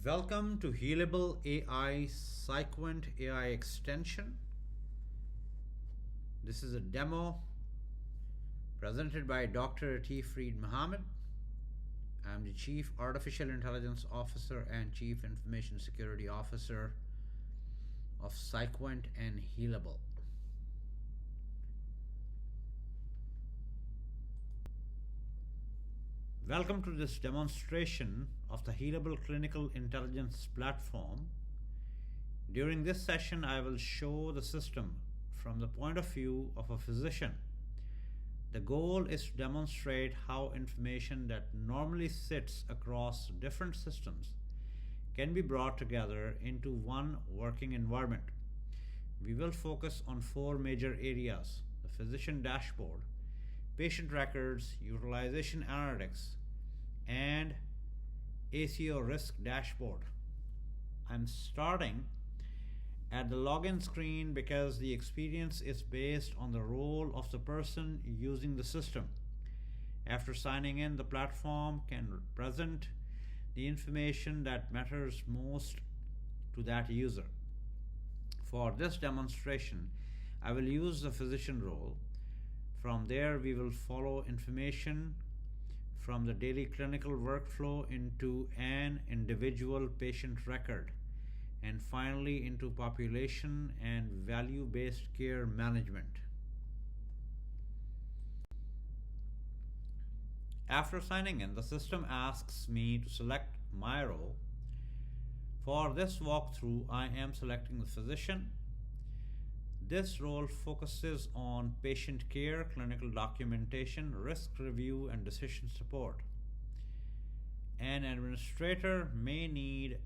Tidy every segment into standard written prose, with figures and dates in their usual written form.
Welcome to Healable AI Sequent AI extension. This is a demo presented by Dr. Atif Reed Mohammed. I'm the Chief Artificial Intelligence Officer and Chief Information Security Officer of Sequent and Healable. Welcome to this demonstration of the Healable Clinical Intelligence Platform. During this session, I will show the system from the point of view of a physician. The goal is to demonstrate how information that normally sits across different systems can be brought together into one working environment. We will focus on four major areas: the physician dashboard, patient records, utilization analytics, and ACO risk dashboard. I'm starting at the login screen because the experience is based on the role of the person using the system. After signing in, the platform can present the information that matters most to that user. For this demonstration, I will use the physician role. From there, we will follow information from the daily clinical workflow into an individual patient record, and finally into population and value-based care management. After signing in, the system asks me to select my role. For this walkthrough, I am selecting the physician. This role focuses on patient care, clinical documentation, risk review, and decision support. An administrator may need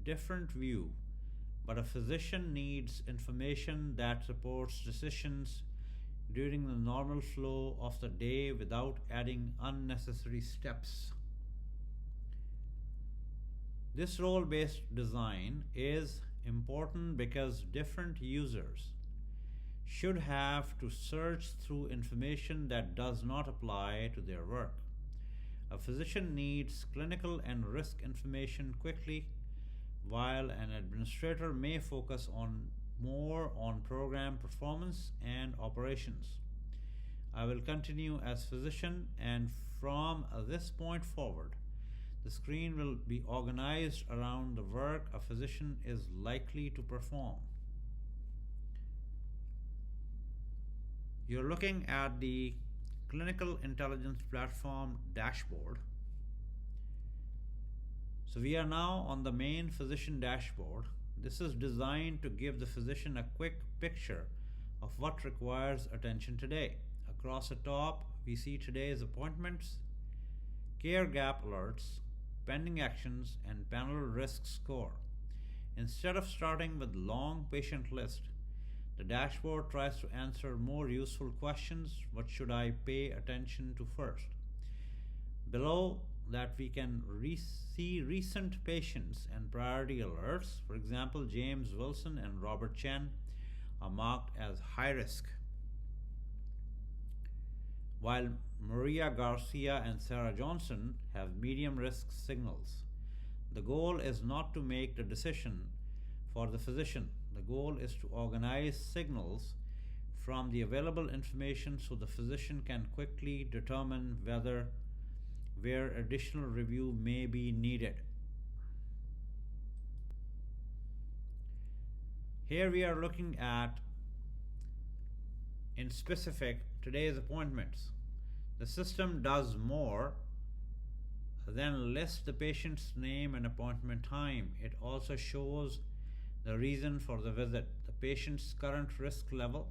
different view, but a physician needs information that supports decisions during the normal flow of the day without adding unnecessary steps. This role-based design is important because different users should have to search through information that does not apply to their work. A physician needs clinical and risk information quickly, while an administrator may focus more on program performance and operations. I will continue as physician, and from this point forward, the screen will be organized around the work a physician is likely to perform. You're looking at the Clinical Intelligence Platform dashboard. So we are now on the main physician dashboard. This is designed to give the physician a quick picture of what requires attention today. Across the top, we see today's appointments, care gap alerts, pending actions, and panel risk score. Instead of starting with long patient list, the dashboard tries to answer more useful questions. What should I pay attention to first? Below that, we can see recent patients and priority alerts. For example, James Wilson and Robert Chen are marked as high risk, while Maria Garcia and Sarah Johnson have medium risk signals. The goal is not to make the decision for the physician. The goal is to organize signals from the available information so the physician can quickly determine where additional review may be needed. Here we are looking at, in specific, today's appointments. The system does more than list the patient's name and appointment time. It also shows the reason for the visit, the patient's current risk level,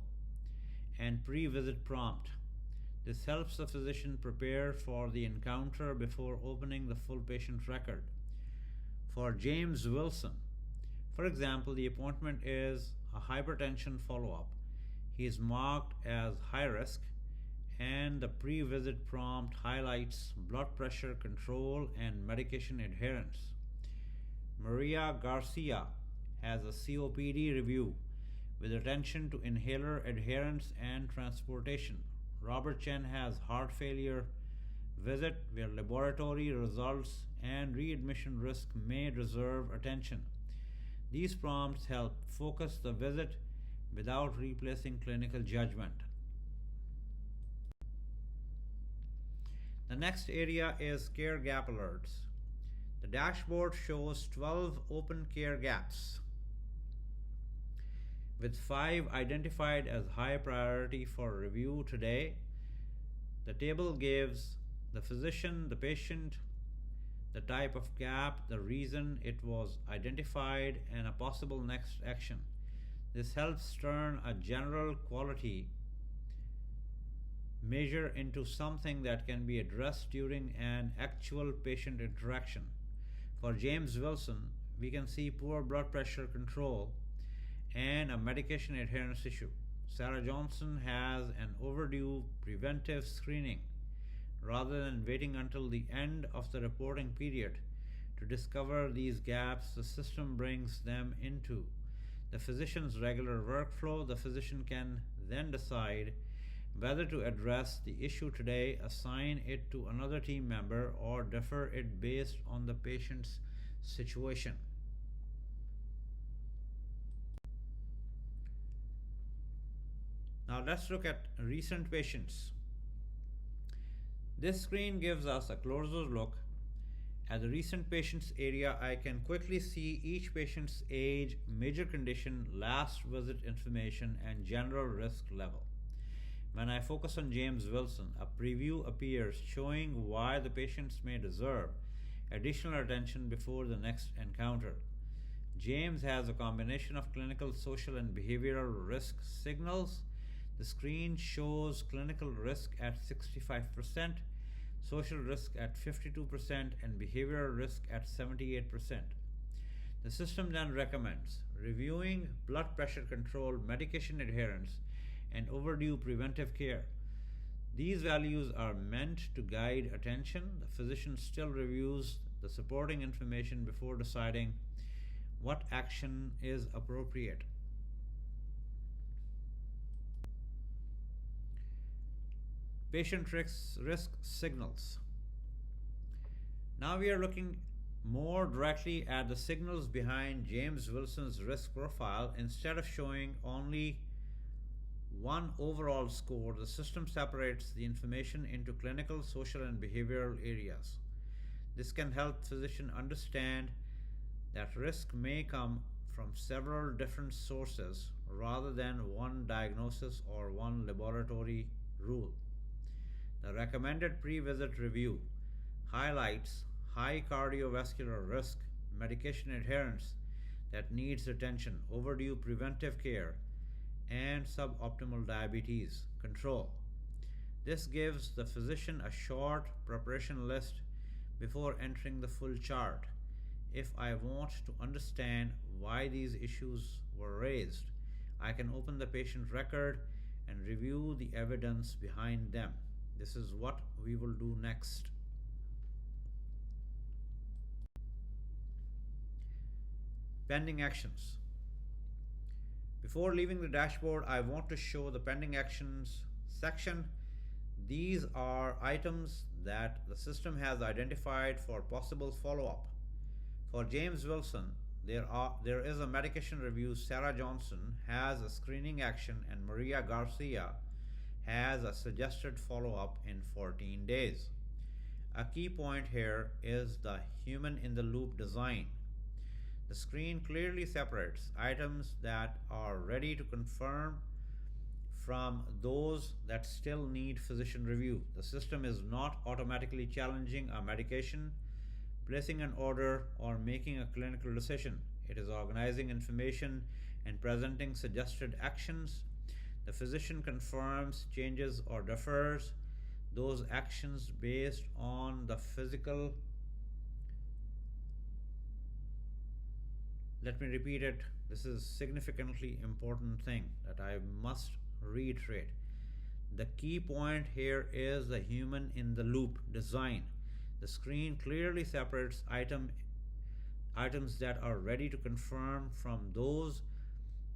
and pre-visit prompt. This helps the physician prepare for the encounter before opening the full patient record. For James Wilson, for example, the appointment is a hypertension follow-up. He is marked as high risk, and the pre-visit prompt highlights blood pressure control and medication adherence. Maria Garcia has a COPD review with attention to inhaler adherence and transportation. Robert Chen has heart failure visit where laboratory results and readmission risk may deserve attention. These prompts help focus the visit without replacing clinical judgment. The next area is care gap alerts. The dashboard shows 12 open care gaps, with 5 identified as high priority for review today. The table gives the physician, the patient, the type of gap, the reason it was identified, and a possible next action. This helps turn a general quality measure into something that can be addressed during an actual patient interaction. For James Wilson, we can see poor blood pressure control and a medication adherence issue. Sarah Johnson has an overdue preventive screening. Rather than waiting until the end of the reporting period to discover these gaps, the system brings them into the physician's regular workflow. The physician can then decide whether to address the issue today, assign it to another team member, or defer it based on the patient's situation. Now let's look at recent patients. This screen gives us a closer look at the recent patients area. I can quickly see each patient's age, major condition, last visit information, and general risk level. When I focus on James Wilson, a preview appears showing why the patients may deserve additional attention before the next encounter. James has a combination of clinical, social, and behavioral risk signals. The screen shows clinical risk at 65%, social risk at 52%, and behavioral risk at 78%. The system then recommends reviewing blood pressure control, medication adherence, and overdue preventive care. These values are meant to guide attention. The physician still reviews the supporting information before deciding what action is appropriate. Patient risk signals. Now we are looking more directly at the signals behind James Wilson's risk profile. Instead of showing only one overall score, the system separates the information into clinical, social, and behavioral areas. This can help physicians understand that risk may come from several different sources rather than one diagnosis or one laboratory rule. The recommended pre-visit review highlights high cardiovascular risk, medication adherence that needs attention, overdue preventive care, and suboptimal diabetes control. This gives the physician a short preparation list before entering the full chart. If I want to understand why these issues were raised, I can open the patient record and review the evidence behind them. This is what we will do next. Pending actions. Before leaving the dashboard, I want to show the pending actions section. These are items that the system has identified for possible follow-up. For James Wilson, there is a medication review. Sarah Johnson has a screening action, and Maria Garcia has a suggested follow-up in 14 days. A key point here is the human-in-the-loop design. The screen clearly separates items that are ready to confirm from those that still need physician review. The system is not automatically challenging a medication, placing an order, or making a clinical decision. It is organizing information and presenting suggested actions. The physician confirms, changes, or defers those actions based on the physical. Let me repeat it. This is significantly important thing that I must reiterate. The key point here is the human in the loop design. The screen clearly separates items that are ready to confirm from those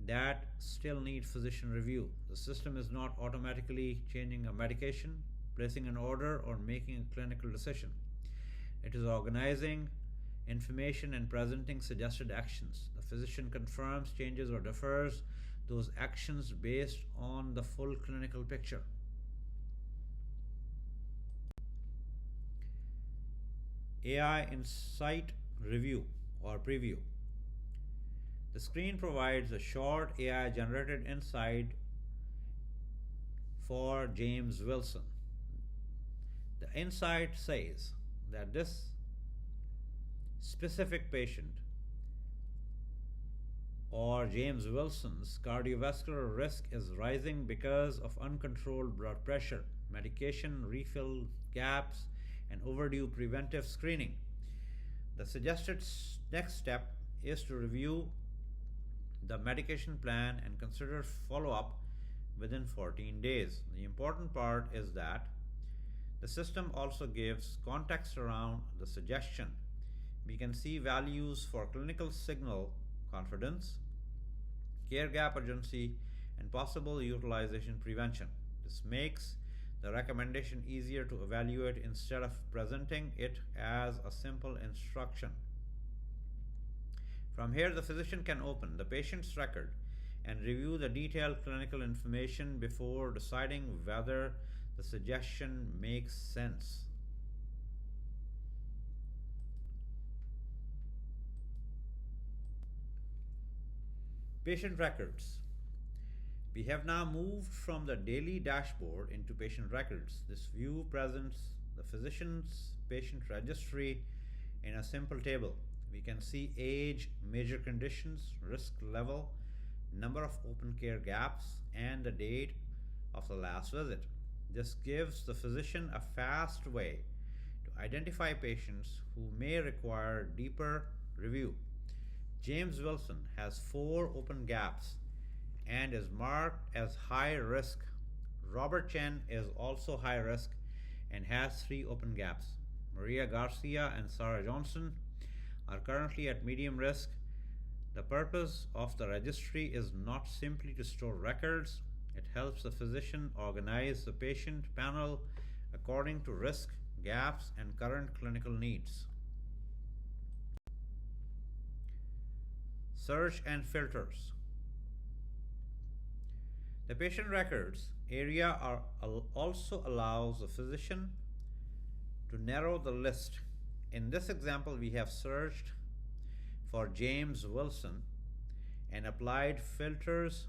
that still need physician review. The system is not automatically changing a medication, placing an order, or making a clinical decision. It is organizing information and presenting suggested actions. The physician confirms, changes, or defers those actions based on the full clinical picture. AI Insight Review or Preview. The screen provides a short AI generated insight for James Wilson. The insight says that this specific patient or James Wilson's cardiovascular risk is rising because of uncontrolled blood pressure, medication refill gaps, and overdue preventive screening. The suggested next step is to review the medication plan and consider follow up within 14 days. The important part is that the system also gives context around the suggestion. We can see values for clinical signal confidence, care gap urgency, and possible utilization prevention. This makes the recommendation easier to evaluate instead of presenting it as a simple instruction. From here, the physician can open the patient's record and review the detailed clinical information before deciding whether the suggestion makes sense. Patient records. We have now moved from the daily dashboard into patient records. This view presents the physician's patient registry in a simple table. We can see age, major conditions, risk level, number of open care gaps, and the date of the last visit. This gives the physician a fast way to identify patients who may require deeper review. James Wilson has 4 open gaps and is marked as high risk. Robert Chen is also high risk and has 3 open gaps. Maria Garcia and Sarah Johnson are currently at medium risk. The purpose of the registry is not simply to store records, it helps the physician organize the patient panel according to risk, gaps, and current clinical needs. Search and filters. The patient records area also allows the physician to narrow the list. In this example, we have searched for James Wilson and applied filters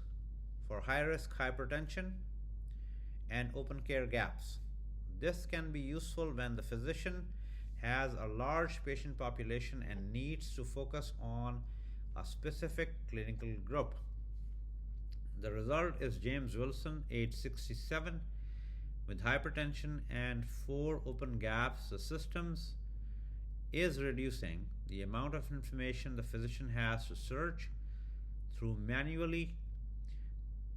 for high risk hypertension and open care gaps. This can be useful when the physician has a large patient population and needs to focus on a specific clinical group. The result is James Wilson, age 67, with hypertension and 4 open gaps. The systems is reducing the amount of information the physician has to search through manually.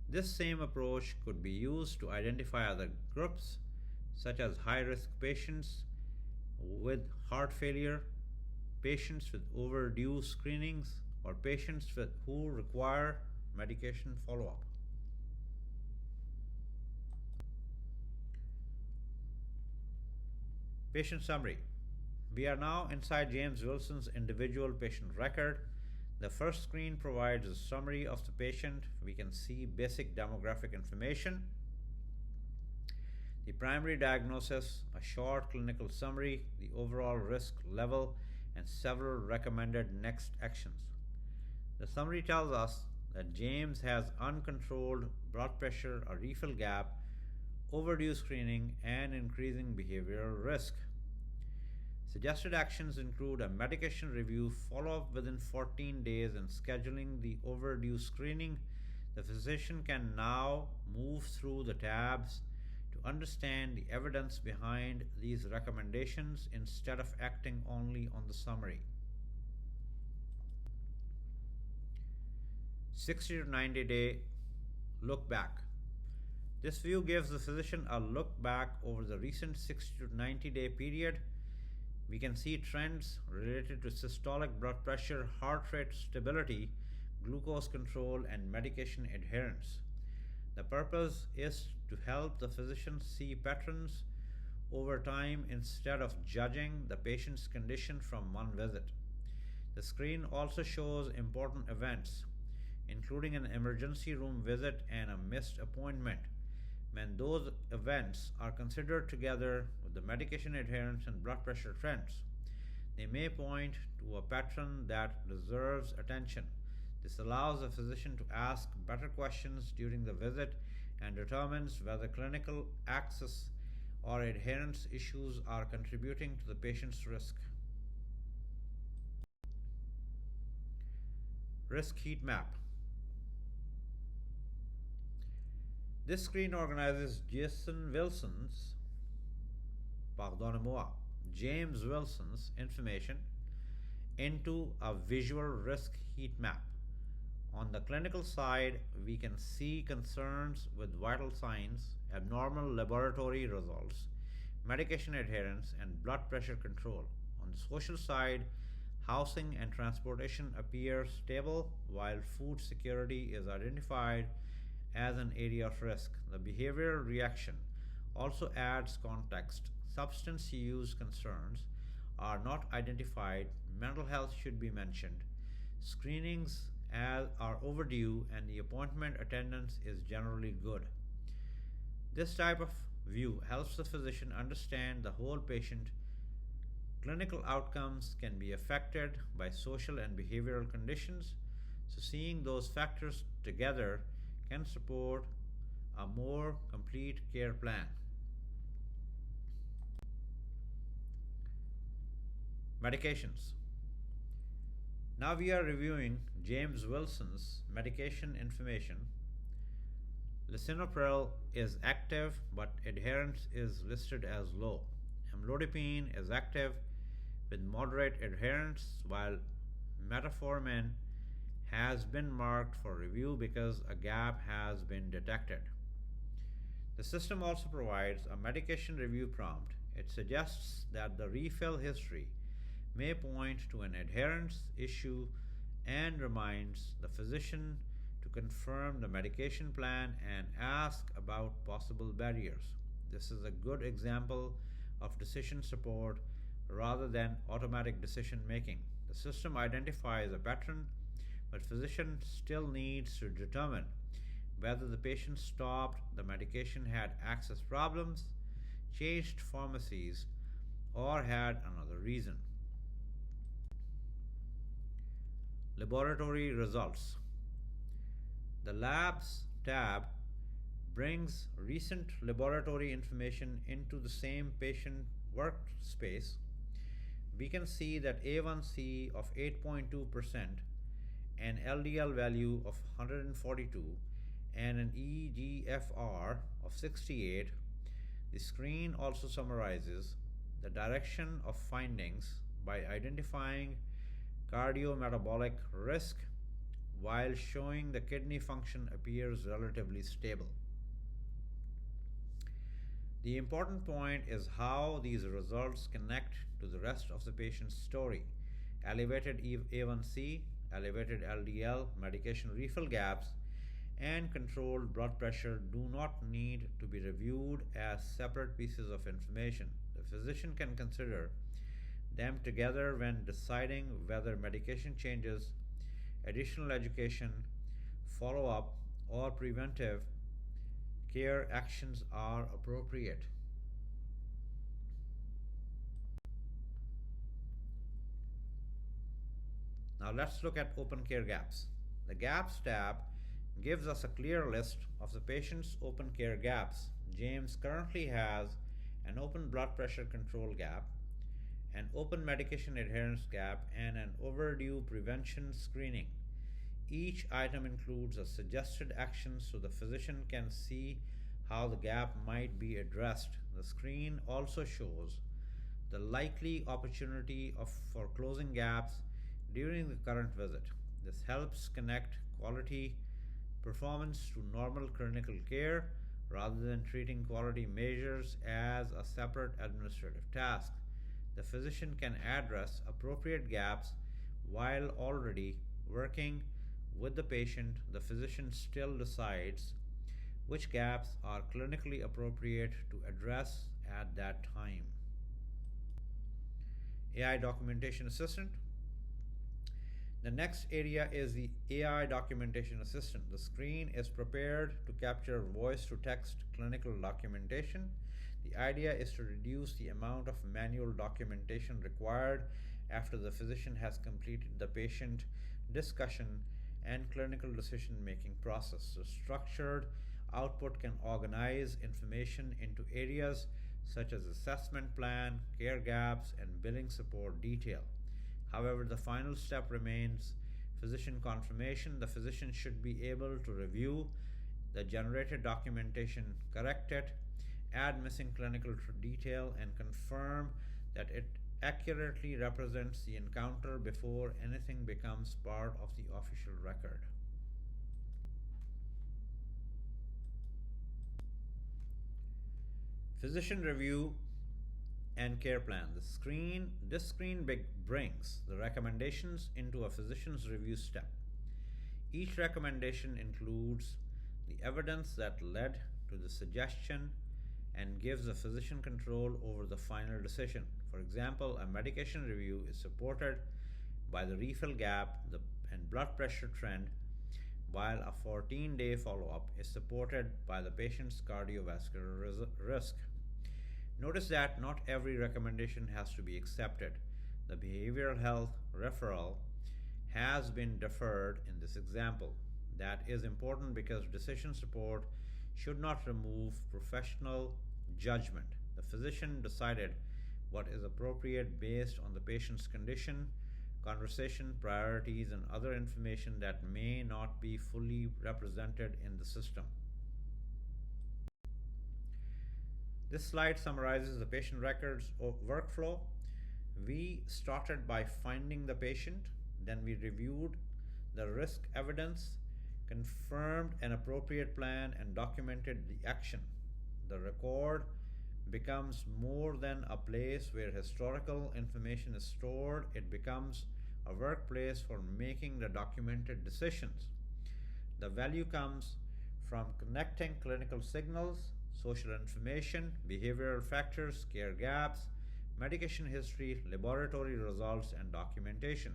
This same approach could be used to identify other groups, such as high risk patients with heart failure, patients with overdue screenings, or patients who require medication follow up. Patient summary. We are now inside James Wilson's individual patient record. The first screen provides a summary of the patient. We can see basic demographic information, the primary diagnosis, a short clinical summary, the overall risk level, and several recommended next actions. The summary tells us that James has uncontrolled blood pressure, a refill gap, overdue screening, and increasing behavioral risk. Suggested actions include a medication review, follow-up within 14 days, and scheduling the overdue screening. The physician can now move through the tabs to understand the evidence behind these recommendations instead of acting only on the summary. 60 to 90 day look back. This view gives the physician a look back over the recent 60 to 90 day period. We can see trends related to systolic blood pressure, heart rate stability, glucose control, and medication adherence. The purpose is to help the physician see patterns over time instead of judging the patient's condition from one visit. The screen also shows important events, including an emergency room visit and a missed appointment. When those events are considered together with the medication adherence and blood pressure trends, they may point to a pattern that deserves attention. This allows the physician to ask better questions during the visit and determines whether clinical access or adherence issues are contributing to the patient's risk. Risk heat map. This screen organizes James Wilson's information into a visual risk heat map. On the clinical side, we can see concerns with vital signs, abnormal laboratory results, medication adherence, and blood pressure control. On the social side, housing and transportation appear stable, while food security is identified as an area of risk. The behavioral reaction also adds context. Substance use concerns are not identified. Mental health should be mentioned. Screenings are overdue and the appointment attendance is generally good. This type of view helps the physician understand the whole patient. Clinical outcomes can be affected by social and behavioral conditions, so seeing those factors together can support a more complete care plan. Medications. Now we are reviewing James Wilson's medication information. Lisinopril is active, but adherence is listed as low. Amlodipine is active with moderate adherence, while metformin has been marked for review because a gap has been detected. The system also provides a medication review prompt. It suggests that the refill history may point to an adherence issue and reminds the physician to confirm the medication plan and ask about possible barriers. This is a good example of decision support rather than automatic decision making. The system identifies a pattern, but physician still needs to determine whether the patient stopped the medication, had access problems, changed pharmacies, or had another reason. Laboratory results. The Labs tab brings recent laboratory information into the same patient workspace. We can see that A1C of 8.2%, an LDL value of 142, and an eGFR of 68. The screen also summarizes the direction of findings by identifying cardiometabolic risk, while showing the kidney function appears relatively stable. The important point is how these results connect to the rest of the patient's story. Elevated A1C, elevated LDL, medication refill gaps, and controlled blood pressure do not need to be reviewed as separate pieces of information. The physician can consider them together when deciding whether medication changes, additional education, follow up, or preventive care actions are appropriate. Now let's look at open care gaps. The Gaps tab gives us a clear list of the patient's open care gaps. James currently has an open blood pressure control gap, an open medication adherence gap, and an overdue prevention screening. Each item includes a suggested action so the physician can see how the gap might be addressed. The screen also shows the likely opportunity for closing gaps during the current visit. This helps connect quality performance to normal clinical care rather than treating quality measures as a separate administrative task. The physician can address appropriate gaps while already working with the patient. The physician still decides which gaps are clinically appropriate to address at that time. AI Documentation Assistant. The next area is the AI Documentation Assistant. The screen is prepared to capture voice to text clinical documentation. The idea is to reduce the amount of manual documentation required after the physician has completed the patient discussion and clinical decision making process. The structured output can organize information into areas such as assessment plan, care gaps, and billing support detail. However, the final step remains physician confirmation. The physician should be able to review the generated documentation, correct it, add missing clinical detail, and confirm that it accurately represents the encounter before anything becomes part of the official record. Physician review and care plan. This screen brings the recommendations into a physician's review step. Each recommendation includes the evidence that led to the suggestion and gives the physician control over the final decision. For example, a medication review is supported by the refill gap and blood pressure trend, while a 14-day follow-up is supported by the patient's cardiovascular risk. Notice that not every recommendation has to be accepted. The behavioral health referral has been deferred in this example. That is important because decision support should not remove professional judgment. The physician decided what is appropriate based on the patient's condition, conversation, priorities, and other information that may not be fully represented in the system. This slide summarizes the patient records workflow. We started by finding the patient, then we reviewed the risk evidence, confirmed an appropriate plan, and documented the action. The record becomes more than a place where historical information is stored. It becomes a workplace for making the documented decisions. The value comes from connecting clinical signals, social information, behavioral factors, care gaps, medication history, laboratory results, and documentation.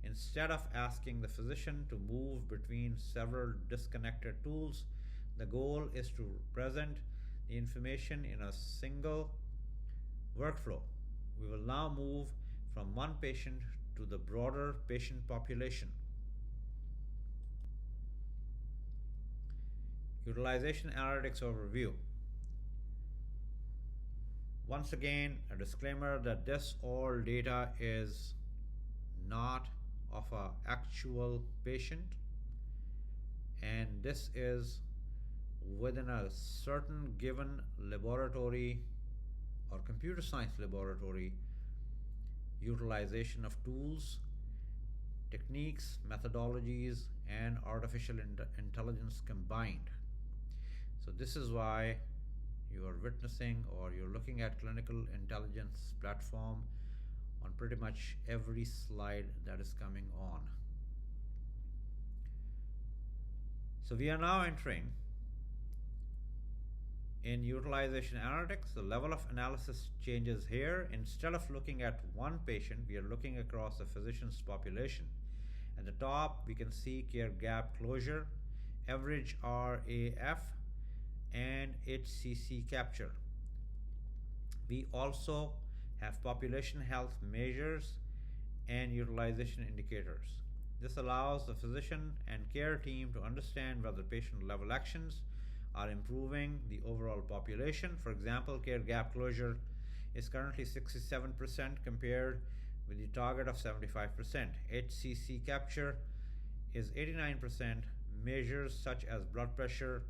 Instead of asking the physician to move between several disconnected tools, the goal is to present the information in a single workflow. We will now move from one patient to the broader patient population. Utilization analytics overview. Once again, a disclaimer that this all data is not of an actual patient, and this is within a certain given laboratory or computer science laboratory utilization of tools, techniques, methodologies, and artificial intelligence combined. So this is why you are witnessing or you're looking at clinical intelligence platform on pretty much every slide that is coming on. So we are now entering in utilization analytics. The level of analysis changes here. Instead of looking at one patient, we are looking across the physician's population. At the top, we can see care gap closure, average RAF, and HCC capture. We also have population health measures and utilization indicators. This allows the physician and care team to understand whether patient level actions are improving the overall population. For example, care gap closure is currently 67% compared with the target of 75%. HCC capture is 89%. Measures such as blood pressure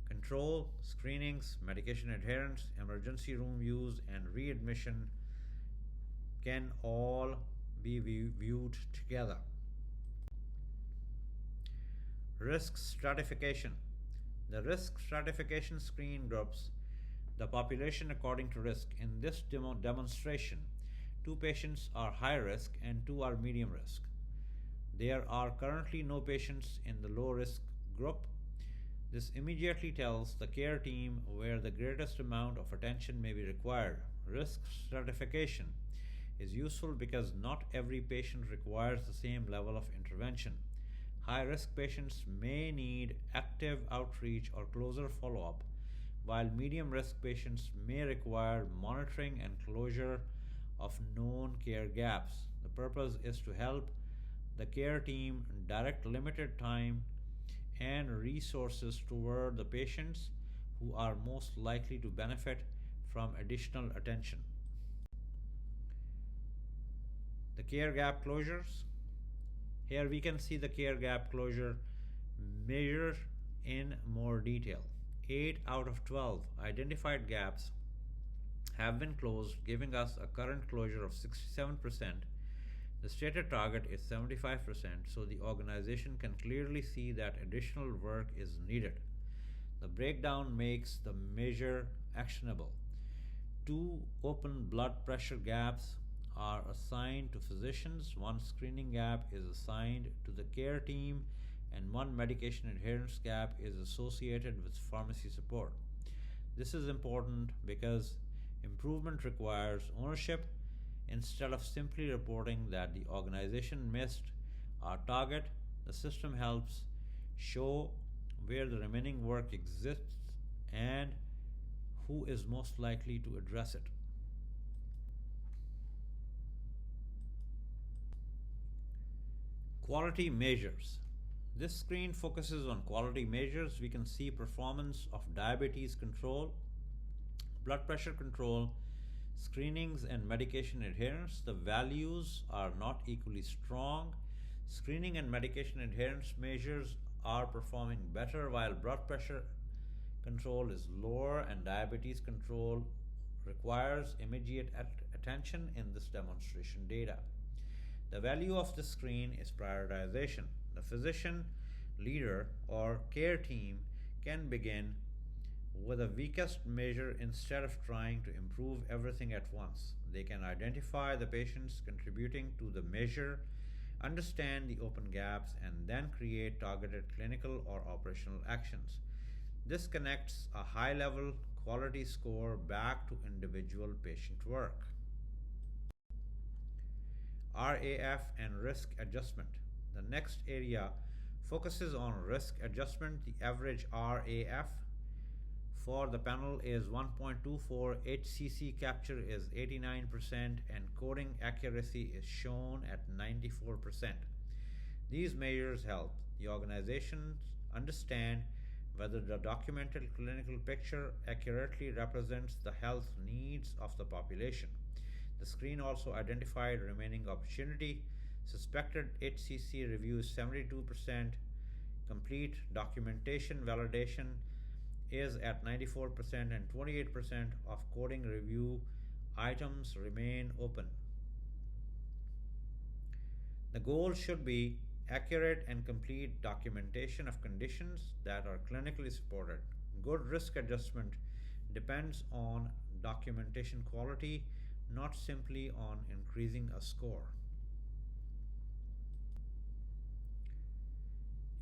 control, screenings, medication adherence, emergency room use, and readmission can all be viewed together. Risk stratification. The risk stratification screen groups the population according to risk. In this demonstration, 2 patients are high risk and 2 are medium risk. There are currently no patients in the low risk group. This immediately tells the care team where the greatest amount of attention may be required. Risk stratification is useful because not every patient requires the same level of intervention. High risk patients may need active outreach or closer follow up, while medium risk patients may require monitoring and closure of known care gaps. The purpose is to help the care team direct limited time and resources toward the patients who are most likely to benefit from additional attention. The care gap closures. Here we can see the care gap closure measure in more detail. 8 out of 12 identified gaps have been closed, giving us a current closure of 67%. The stated target is 75%, so the organization can clearly see that additional work is needed. The breakdown makes the measure actionable. 2 open blood pressure gaps are assigned to physicians, 1 screening gap is assigned to the care team, and 1 medication adherence gap is associated with pharmacy support. This is important because improvement requires ownership. Instead of simply reporting that the organization missed our target, the system helps show where the remaining work exists and who is most likely to address it. Quality measures. This screen focuses on quality measures. We can see performance of diabetes control, blood pressure control, screenings, and medication adherence. The values are not equally strong. Screening and medication adherence measures are performing better while blood pressure control is lower, and diabetes control requires immediate attention in this demonstration data. The value of the screen is prioritization. The physician, leader, or care team can begin with the weakest measure instead of trying to improve everything at once. They can identify the patients contributing to the measure, understand the open gaps, and then create targeted clinical or operational actions. This connects a high level quality score back to individual patient work. RAF and risk adjustment. The next area focuses on risk adjustment. The average RAF for the panel is 1.24, HCC capture is 89%, and coding accuracy is shown at 94%. These measures help the organizations understand whether the documented clinical picture accurately represents the health needs of the population. The screen also identified remaining opportunity. Suspected HCC reviews 72%. Complete documentation validation is at 94%, and 28% of coding review items remain open. The goal should be accurate and complete documentation of conditions that are clinically supported. Good risk adjustment depends on documentation quality, not simply on increasing a score.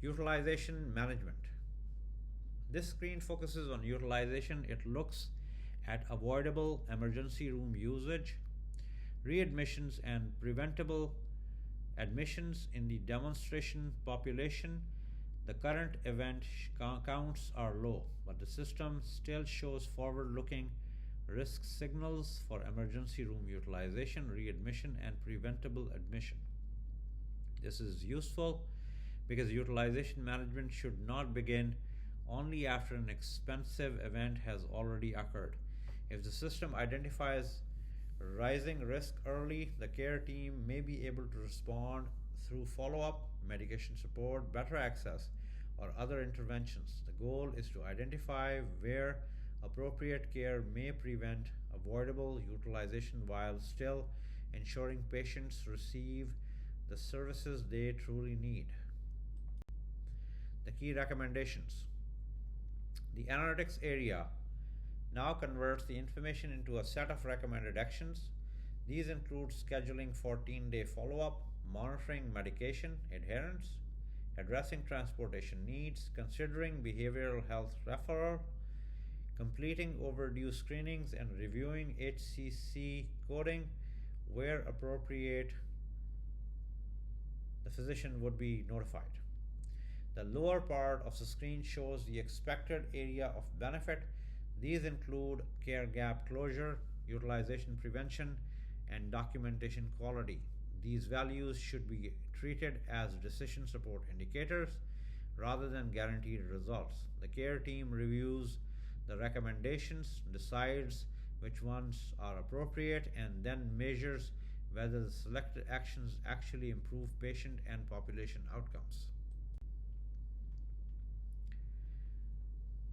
Utilization management. This screen focuses on utilization. It looks at avoidable emergency room usage, readmissions, and preventable admissions in the demonstration population. The current event counts are low, but the system still shows forward-looking risk signals for emergency room utilization, readmission, and preventable admission. This is useful because utilization management should not begin only after an expensive event has already occurred. If the system identifies rising risk early, the care team may be able to respond through follow-up, medication support, better access, or other interventions. The goal is to identify where appropriate care may prevent avoidable utilization while still ensuring patients receive the services they truly need. The key recommendations. The analytics area now converts the information into a set of recommended actions. These include scheduling 14-day follow-up, monitoring medication adherence, addressing transportation needs, considering behavioral health referral, completing overdue screenings, and reviewing HCC coding. Where appropriate, the physician would be notified. The lower part of the screen shows the expected area of benefit. These include care gap closure, utilization prevention, and documentation quality. These values should be treated as decision support indicators rather than guaranteed results. The care team reviews the recommendations, decides which ones are appropriate, and then measures whether the selected actions actually improve patient and population outcomes.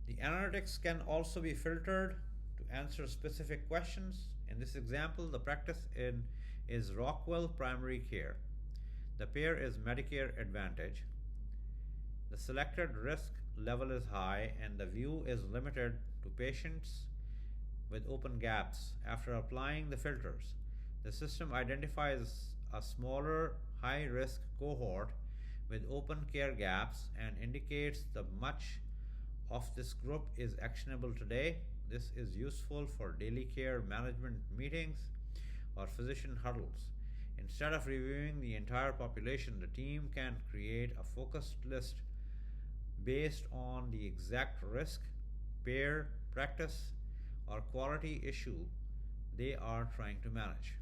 The analytics can also be filtered to answer specific questions. In this example, the practice is Rockwell Primary Care. The payer is Medicare Advantage. The selected risk level is high and the view is limited to patients with open gaps. After applying the filters, the system identifies a smaller high risk cohort with open care gaps and indicates the much of this group is actionable today. This is useful for daily care management meetings or physician huddles. Instead of reviewing the entire population, the team can create a focused list based on the exact risk, payer, practice, or quality issue they are trying to manage.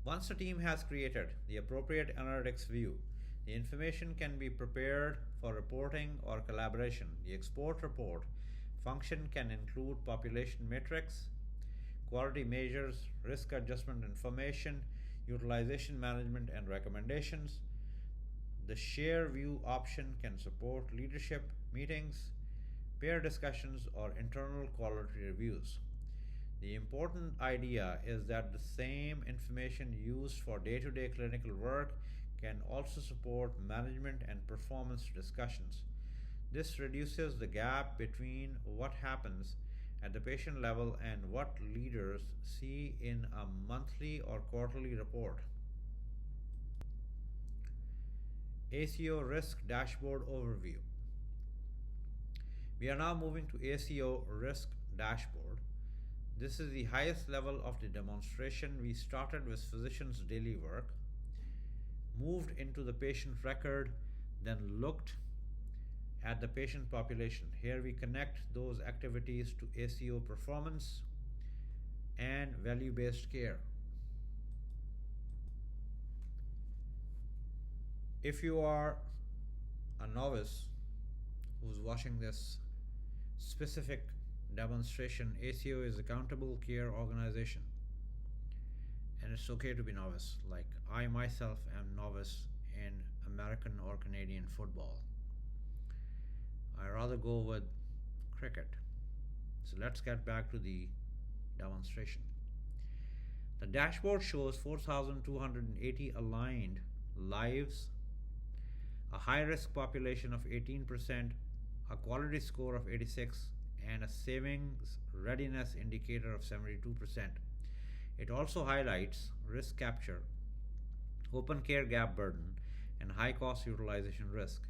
Once the team has created the appropriate analytics view, the information can be prepared for reporting or collaboration. The export report function can include population metrics, quality measures, risk adjustment information, utilization management, and recommendations. The share view option can support leadership meetings, peer discussions, or internal quality reviews. The important idea is that the same information used for day to day clinical work can also support management and performance discussions. This reduces the gap between what happens at the patient level and what leaders see in a monthly or quarterly report. ACO Risk Dashboard Overview. We are now moving to ACO Risk Dashboard. This is the highest level of the demonstration. We started with physicians' daily work, moved into the patient record, then looked at the patient population. Here we connect those activities to ACO performance and value-based care. If you are a novice who's watching this specific demonstration, ACO is Accountable Care Organization. And it's okay to be novice. Like I myself am novice in American or Canadian football. I rather go with cricket. So let's get back to the demonstration. The dashboard shows 4,280 aligned lives, a high risk population of 18%, a quality score of 86, and a savings readiness indicator of 72%. It also highlights risk capture, open care gap burden, and high cost utilization risk.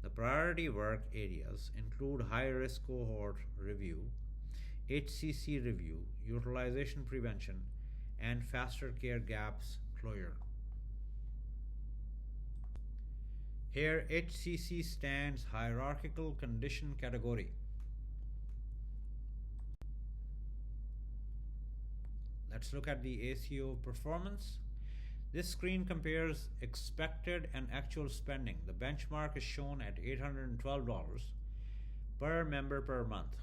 The priority work areas include high risk cohort review, HCC review, utilization prevention, and faster care gaps closure. Here, HCC stands hierarchical condition category. Let's look at the ACO performance. This screen compares expected and actual spending. The benchmark is shown at $812 per member per month,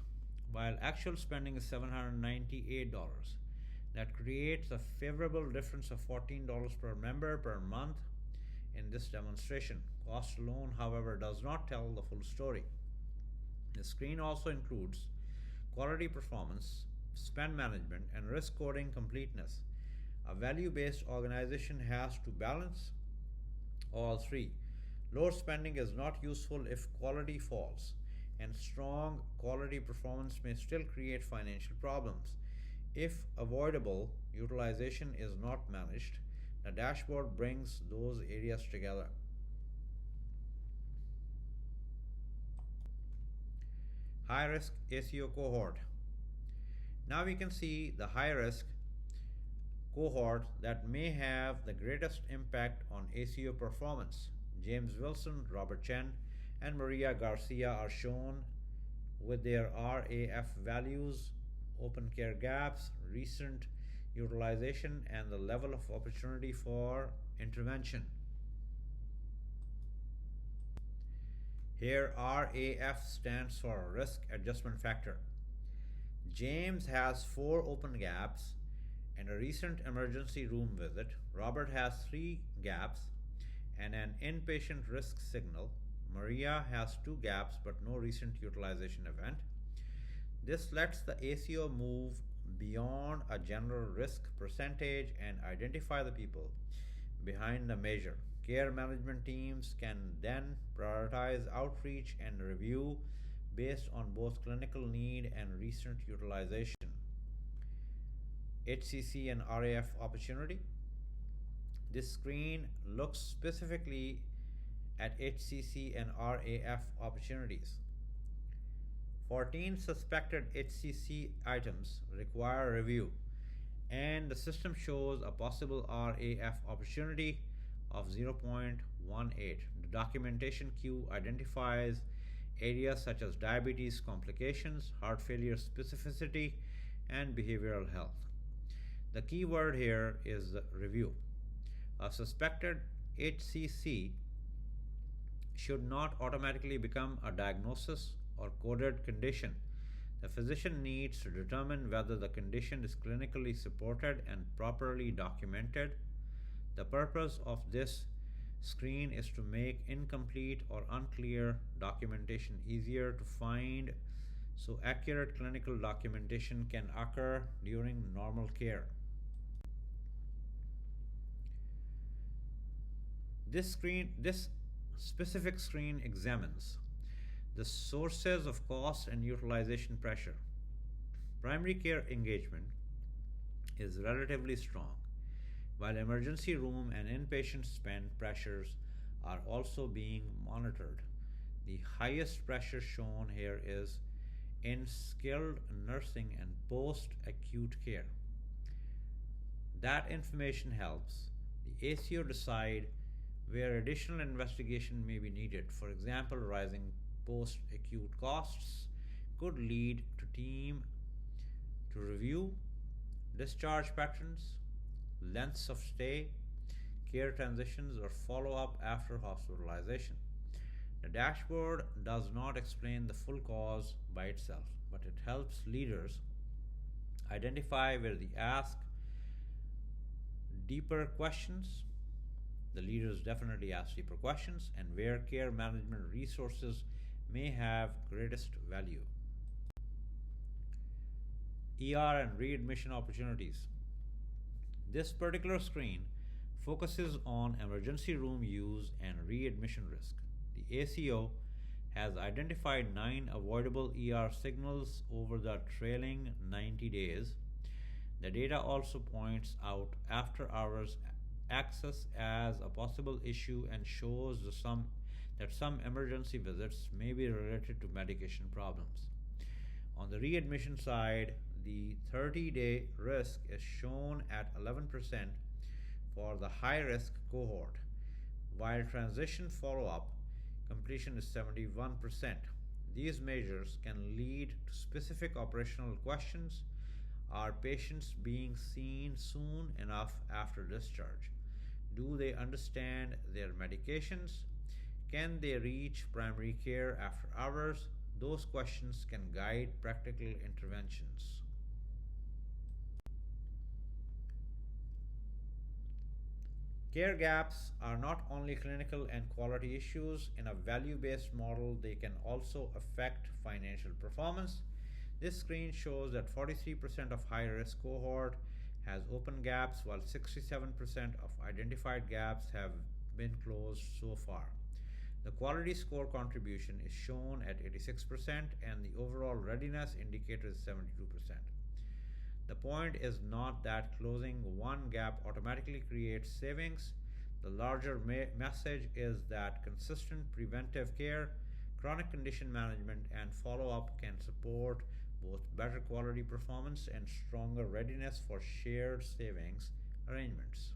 while actual spending is $798. That creates a favorable difference of $14 per member per month in this demonstration. Cost alone, however, does not tell the full story. The screen also includes quality performance, spend management, and risk coding completeness. A value-based organization has to balance all three. Low spending is not useful if quality falls, and strong quality performance may still create financial problems. If avoidable utilization is not managed, The dashboard brings those areas together. High risk ACO cohort. Now we can see the high risk cohort that may have the greatest impact on ACO performance. James Wilson, Robert Chen, and Maria Garcia are shown with their RAF values, open care gaps, recent utilization, and the level of opportunity for intervention. Here, RAF stands for Risk Adjustment Factor. James has 4 open gaps and a recent emergency room visit. Robert has 3 gaps and an inpatient risk signal. Maria has 2 gaps but no recent utilization event. This lets the ACO move beyond a general risk percentage and identify the people behind the measure. Care management teams can then prioritize outreach and review based on both clinical need and recent utilization. HCC and RAF opportunity. This screen looks specifically at HCC and RAF opportunities. 14 suspected HCC items require review, and the system shows a possible RAF opportunity of 0.18. The documentation queue identifies areas such as diabetes complications, heart failure specificity, and behavioral health. The key word here is review. A suspected HCC should not automatically become a diagnosis or coded condition. The physician needs to determine whether the condition is clinically supported and properly documented. The purpose of this screen is to make incomplete or unclear documentation easier to find so accurate clinical documentation can occur during normal care. This specific screen examines the sources of cost and utilization pressure. Primary care engagement is relatively strong, while emergency room and inpatient spend pressures are also being monitored. The highest pressure shown here is in skilled nursing and post-acute care. That information helps the ACO decide where additional investigation may be needed. For example, rising post-acute costs could lead to team to review discharge patterns, lengths of stay, care transitions, or follow-up after hospitalization. The dashboard does not explain the full cause by itself, but it helps leaders identify where they ask deeper questions. The leaders definitely ask deeper questions, and where care management resources may have greatest value. ER and readmission opportunities. This particular screen focuses on emergency room use and readmission risk. The ACO has identified 9 avoidable ER signals over the trailing 90 days. The data also points out after hours access as a possible issue and shows that some emergency visits may be related to medication problems. On the readmission side, the 30-day risk is shown at 11% for the high-risk cohort, while transition follow-up completion is 71%. These measures can lead to specific operational questions. Are patients being seen soon enough after discharge? Do they understand their medications? Can they reach primary care after hours? Those questions can guide practical interventions. Care gaps are not only clinical and quality issues. In a value-based model, they can also affect financial performance. This screen shows that 43% of high-risk cohort has open gaps, while 67% of identified gaps have been closed so far. The quality score contribution is shown at 86%, and the overall readiness indicator is 72%. The point is not that closing one gap automatically creates savings. The larger message is that consistent preventive care, chronic condition management, and follow up can support both better quality performance and stronger readiness for shared savings arrangements.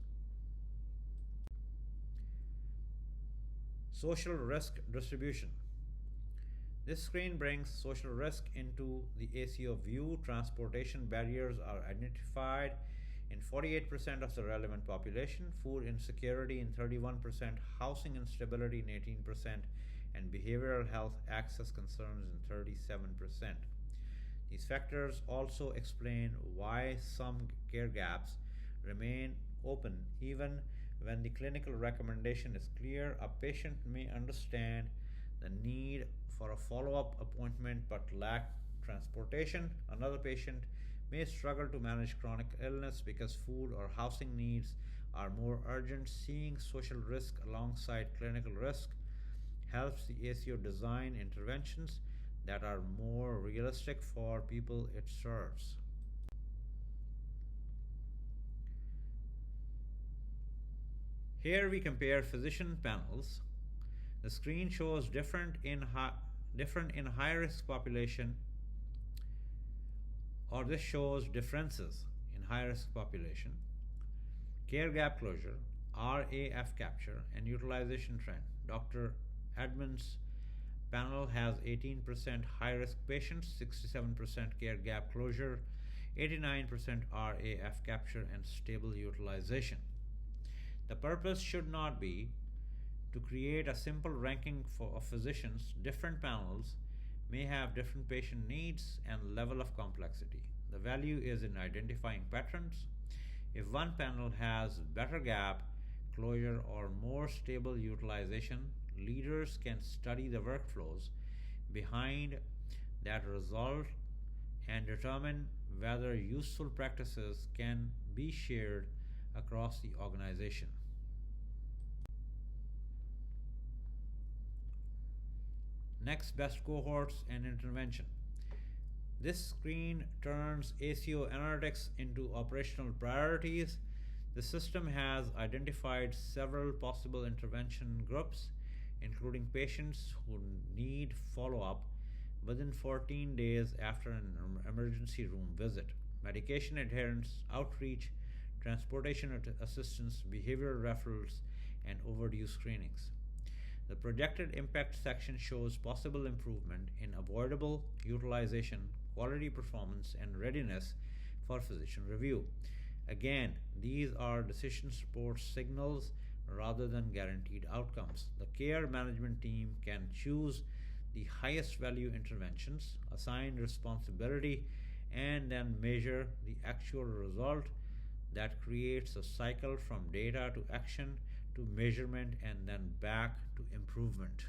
Social risk distribution. This screen brings social risk into the ACO view. Transportation barriers are identified in 48% of the relevant population, food insecurity in 31%, housing instability in 18%, and behavioral health access concerns in 37%. These factors also explain why some care gaps remain open even when the clinical recommendation is clear. A patient may understand the need for a follow up appointment but lack transportation. Another patient may struggle to manage chronic illness because food or housing needs are more urgent. Seeing social risk alongside clinical risk helps the ACO design interventions that are more realistic for people it serves. Here we compare physician panels. The screen shows different in high risk population, or this shows differences in high risk population, care gap closure, RAF capture, and utilization trend. Dr. Edmonds' panel has 18% high risk patients, 67% care gap closure, 89% RAF capture, and stable utilization. The purpose should not be to create a simple ranking of physicians. Different panels may have different patient needs and level of complexity. The value is in identifying patterns. If one panel has better gap closure or more stable utilization, leaders can study the workflows behind that result and determine whether useful practices can be shared across the organization. Next, best cohorts and intervention. This screen turns ACO analytics into operational priorities. The system has identified several possible intervention groups, including patients who need follow up within 14 days after an emergency room visit, medication adherence, outreach, transportation assistance, behavioral referrals, and overdue screenings. The projected impact section shows possible improvement in avoidable utilization, quality performance, and readiness for physician review. Again, these are decision support signals rather than guaranteed outcomes. The care management team can choose the highest value interventions, assign responsibility, and then measure the actual result. That creates a cycle from data to action to measurement and then back to improvement.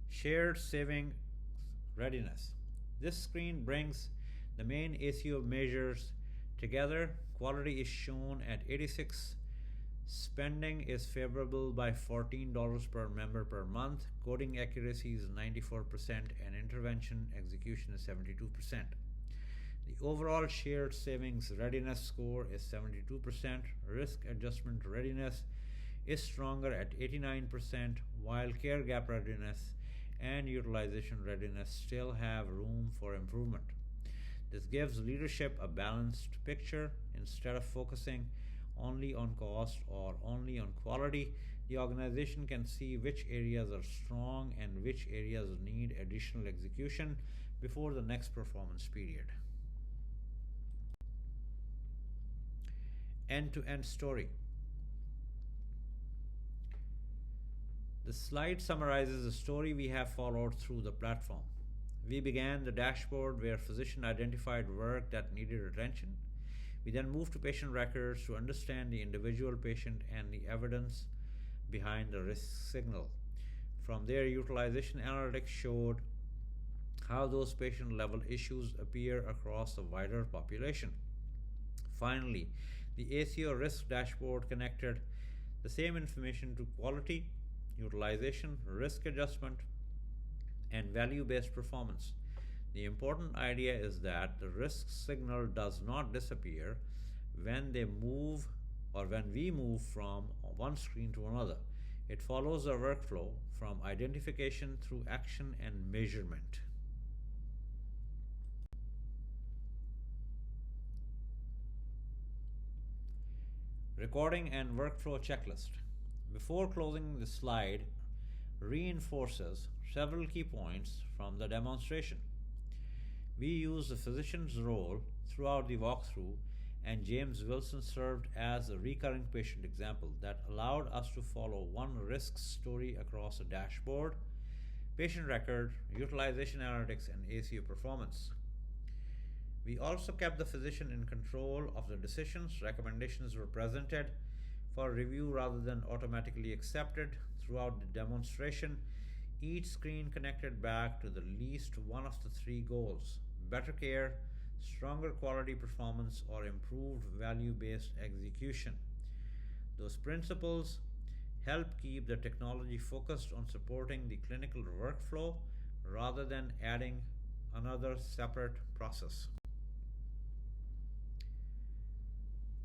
Shared saving readiness. This screen brings the main ACO measures together. Quality is shown at 86. Spending is favorable by $14 per member per month. Coding accuracy is 94% and intervention execution is 72%. The overall shared savings readiness score is 72%. Risk adjustment readiness is stronger at 89%, while care gap readiness and utilization readiness still have room for improvement. This gives leadership a balanced picture. Instead of focusing only on cost or only on quality, the organization can see which areas are strong and which areas need additional execution before the next performance period. End-to-end story. The slide summarizes the story we have followed through the platform. We began the dashboard where physician identified work that needed attention. We then moved to patient records to understand the individual patient and the evidence behind the risk signal. From there, utilization analytics showed how those patient level issues appear across a wider population. Finally, the ACO risk dashboard connected the same information to quality, utilization, risk adjustment, and value-based performance. The important idea is that the risk signal does not disappear when they move or when we move from one screen to another. It follows a workflow from identification through action and measurement. Recording and workflow checklist. Before closing the slide, reinforces several key points from the demonstration. We used the physician's role throughout the walkthrough, and James Wilson served as a recurring patient example that allowed us to follow one risk story across a dashboard, patient record, utilization analytics, and ACO performance. We also kept the physician in control of the decisions. Recommendations were presented for review rather than automatically accepted throughout the demonstration. Each screen connected back to the least one of the three goals: better care, stronger quality performance, or improved value based execution. Those principles help keep the technology focused on supporting the clinical workflow rather than adding another separate process.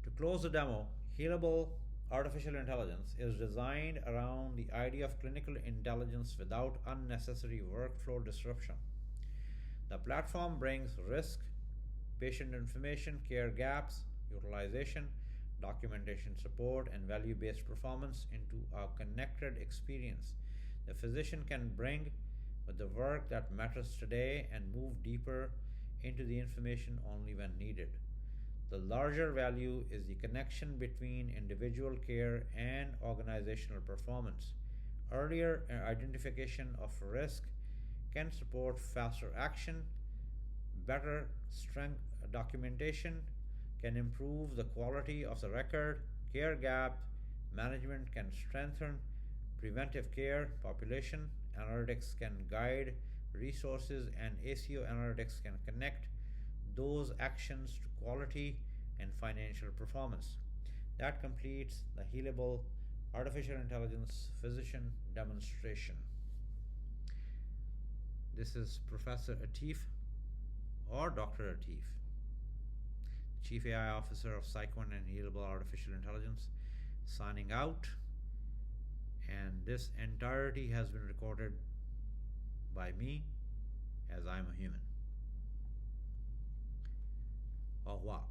To close the demo, Healable artificial intelligence is designed around the idea of clinical intelligence without unnecessary workflow disruption. The platform brings risk, patient information, care gaps, utilization, documentation support, and value based performance into a connected experience. The physician can bring with the work that matters today and move deeper into the information only when needed. The larger value is the connection between individual care and organizational performance. Earlier identification of risk can support faster action, better strength documentation can improve the quality of the record, care gap management can strengthen preventive care, population analytics can guide resources, and ACO analytics can connect those actions to quality and financial performance. That completes the Healable artificial intelligence physician demonstration. This is Professor Atif or Dr. Atif, Chief AI Officer of PsychOne and Healable Artificial Intelligence, signing out. And this entirety has been recorded by me, as I'm a human. Au revoir.